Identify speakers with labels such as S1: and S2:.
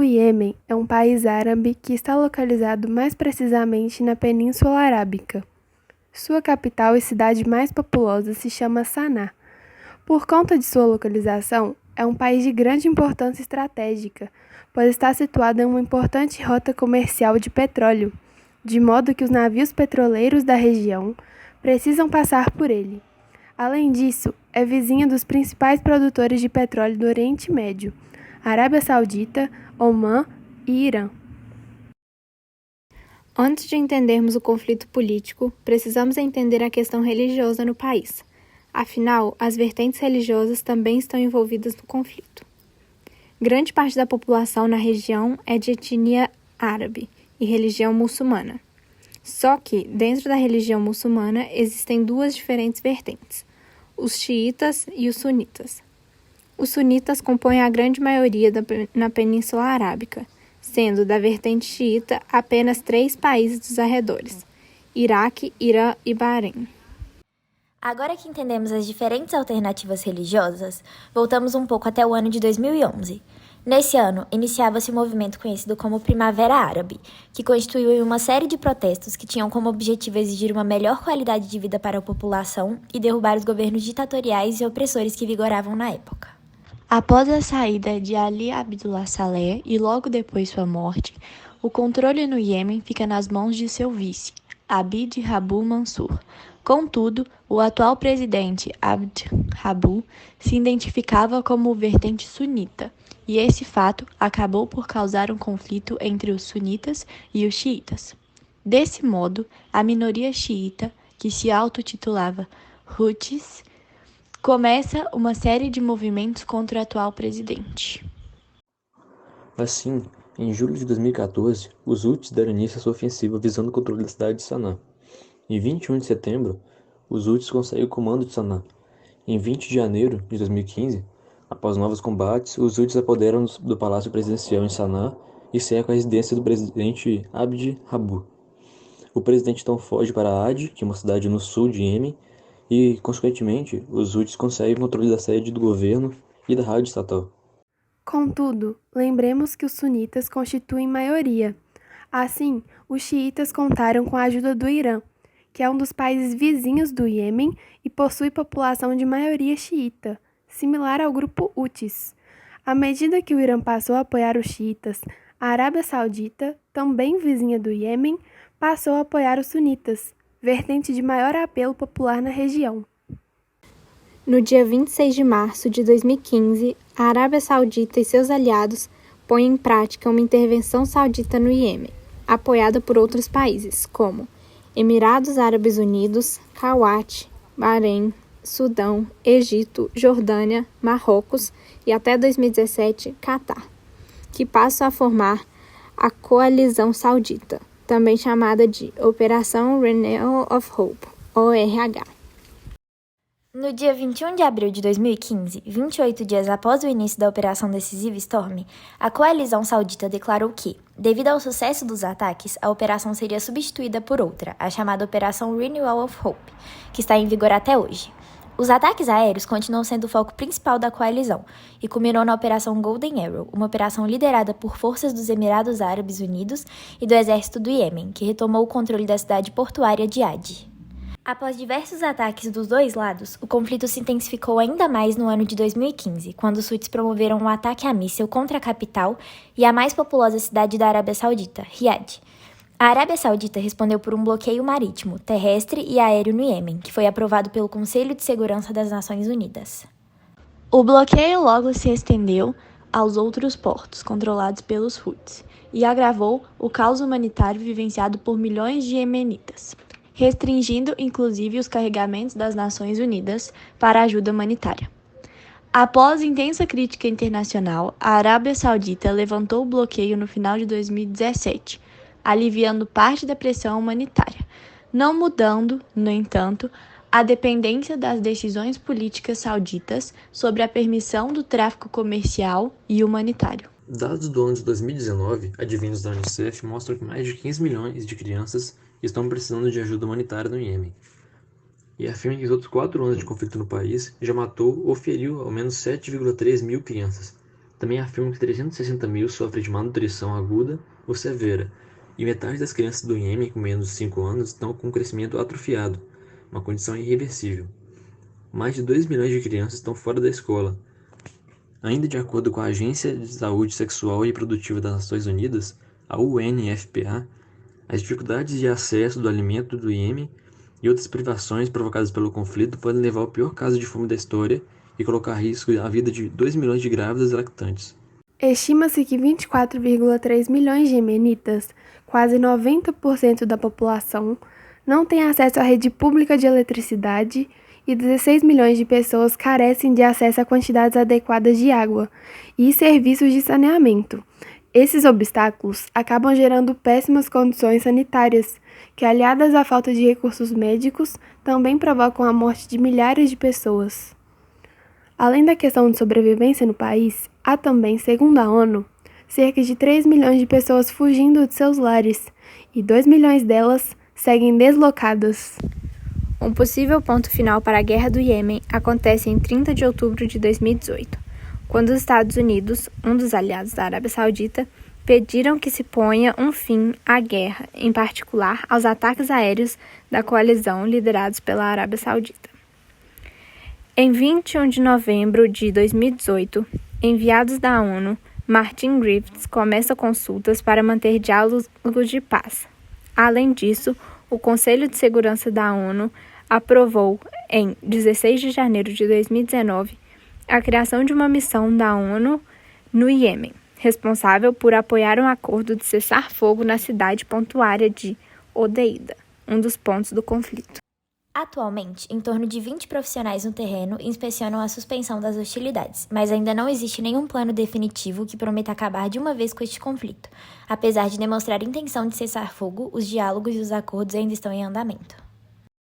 S1: Iêmen é um país árabe que está localizado mais precisamente na Península Arábica. Sua capital e cidade mais populosa se chama Saná. Por conta de sua localização, é um país de grande importância estratégica, pois está situado em uma importante rota comercial de petróleo, de modo que os navios petroleiros da região precisam passar por ele. Além disso, é vizinha dos principais produtores de petróleo do Oriente Médio, Arábia Saudita, Omã e Irã.
S2: Antes de entendermos o conflito político, precisamos entender a questão religiosa no país. Afinal, as vertentes religiosas também estão envolvidas no conflito. Grande parte da população na região é de etnia árabe e religião muçulmana. Só que, dentro da religião muçulmana, existem duas diferentes vertentes, os xiitas e os sunitas. Os sunitas compõem a grande maioria na Península Arábica, sendo da vertente xiita apenas 3 países dos arredores, Iraque, Irã e Bahrein.
S3: Agora que entendemos as diferentes alternativas religiosas, voltamos um pouco até o ano de 2011. Nesse ano, iniciava-se um movimento conhecido como Primavera Árabe, que constituiu uma série de protestos que tinham como objetivo exigir uma melhor qualidade de vida para a população e derrubar os governos ditatoriais e opressores que vigoravam na época.
S4: Após a saída de Ali Abdullah Saleh e logo depois sua morte, o controle no Iêmen fica nas mãos de seu vice, Abd Rabu Mansur. Contudo, o atual presidente Abd Rabu se identificava como vertente sunita, e esse fato acabou por causar um conflito entre os sunitas e os xiitas. Desse modo, a minoria xiita, que se autotitulava Houthis, começa uma série de movimentos contra o atual presidente.
S5: Assim, em julho de 2014, os Houthis deram início à sua ofensiva visando o controle da cidade de Sanaa. Em 21 de setembro, os Houthis conseguem o comando de Sanaa. Em 20 de janeiro de 2015, após novos combates, os Houthis apoderam do Palácio Presidencial em Sanaa e cercam a residência do presidente Abd Rabu. O presidente então foge para Ad, que é uma cidade no sul de Iêmen, e, consequentemente, os Houthis conseguem o controle da sede do governo e da rádio estatal.
S1: Contudo, lembremos que os sunitas constituem maioria. Assim, os xiitas contaram com a ajuda do Irã, que é um dos países vizinhos do Iêmen e possui população de maioria xiita, similar ao grupo Houthis. À medida que o Irã passou a apoiar os xiitas, a Arábia Saudita, também vizinha do Iêmen, passou a apoiar os sunitas, vertente de maior apelo popular na região.
S2: No dia 26 de março de 2015, a Arábia Saudita e seus aliados põem em prática uma intervenção saudita no Iêmen, apoiada por outros países, como Emirados Árabes Unidos, Kuwait, Bahrein, Sudão, Egito, Jordânia, Marrocos e até 2017, Catar, que passam a formar a Coalizão Saudita, também chamada de Operação Renewal of Hope, ORH.
S3: No dia 21 de abril de 2015, 28 dias após o início da Operação Decisiva Storm, a coalizão saudita declarou que, devido ao sucesso dos ataques, a operação seria substituída por outra, a chamada Operação Renewal of Hope, que está em vigor até hoje. Os ataques aéreos continuam sendo o foco principal da coalizão e culminou na Operação Golden Arrow, uma operação liderada por forças dos Emirados Árabes Unidos e do Exército do Iêmen, que retomou o controle da cidade portuária de Ad. Após diversos ataques dos dois lados, o conflito se intensificou ainda mais no ano de 2015, quando os Houthis promoveram um ataque a míssil contra a capital e a mais populosa cidade da Arábia Saudita, Riad. A Arábia Saudita respondeu por um bloqueio marítimo, terrestre e aéreo no Iêmen, que foi aprovado pelo Conselho de Segurança das Nações Unidas.
S4: O bloqueio logo se estendeu aos outros portos controlados pelos Houthis e agravou o caos humanitário vivenciado por milhões de iemenitas, restringindo inclusive os carregamentos das Nações Unidas para ajuda humanitária. Após intensa crítica internacional, a Arábia Saudita levantou o bloqueio no final de 2017, aliviando parte da pressão humanitária, não mudando, no entanto, a dependência das decisões políticas sauditas sobre a permissão do tráfico comercial e humanitário.
S5: Dados do ano de 2019, advindos da Unicef, mostram que mais de 15 milhões de crianças estão precisando de ajuda humanitária no Iêmen, e afirma que os outros 4 anos de conflito no país já matou ou feriu ao menos 7,3 mil crianças. Também afirmam que 360 mil sofrem de malnutrição aguda ou severa, e metade das crianças do Iêmen com menos de 5 anos estão com crescimento atrofiado, uma condição irreversível. Mais de 2 milhões de crianças estão fora da escola. Ainda de acordo com a Agência de Saúde Sexual e Reprodutiva das Nações Unidas, a UNFPA, as dificuldades de acesso do alimento do Iêmen e outras privações provocadas pelo conflito podem levar ao pior caso de fome da história e colocar em risco a vida de 2 milhões de grávidas e lactantes.
S1: Estima-se que 24,3 milhões de iemenitas, quase 90% da população, não têm acesso à rede pública de eletricidade e 16 milhões de pessoas carecem de acesso a quantidades adequadas de água e serviços de saneamento. Esses obstáculos acabam gerando péssimas condições sanitárias, que, aliadas à falta de recursos médicos, também provocam a morte de milhares de pessoas. Além da questão de sobrevivência no país, há também, segundo a ONU, cerca de 3 milhões de pessoas fugindo de seus lares, e 2 milhões delas seguem deslocadas.
S2: Um possível ponto final para a Guerra do Iêmen acontece em 30 de outubro de 2018, quando os Estados Unidos, um dos aliados da Arábia Saudita, pediram que se ponha um fim à guerra, em particular aos ataques aéreos da coalizão liderados pela Arábia Saudita. Em 21 de novembro de 2018, enviados da ONU, Martin Griffiths começa consultas para manter diálogos de paz. Além disso, o Conselho de Segurança da ONU aprovou, em 16 de janeiro de 2019, a criação de uma missão da ONU no Iêmen, responsável por apoiar um acordo de cessar-fogo na cidade portuária de Hodeida, um dos pontos do conflito.
S3: Atualmente, em torno de 20 profissionais no terreno inspecionam a suspensão das hostilidades, mas ainda não existe nenhum plano definitivo que prometa acabar de uma vez com este conflito. Apesar de demonstrar intenção de cessar fogo, os diálogos e os acordos ainda estão em andamento.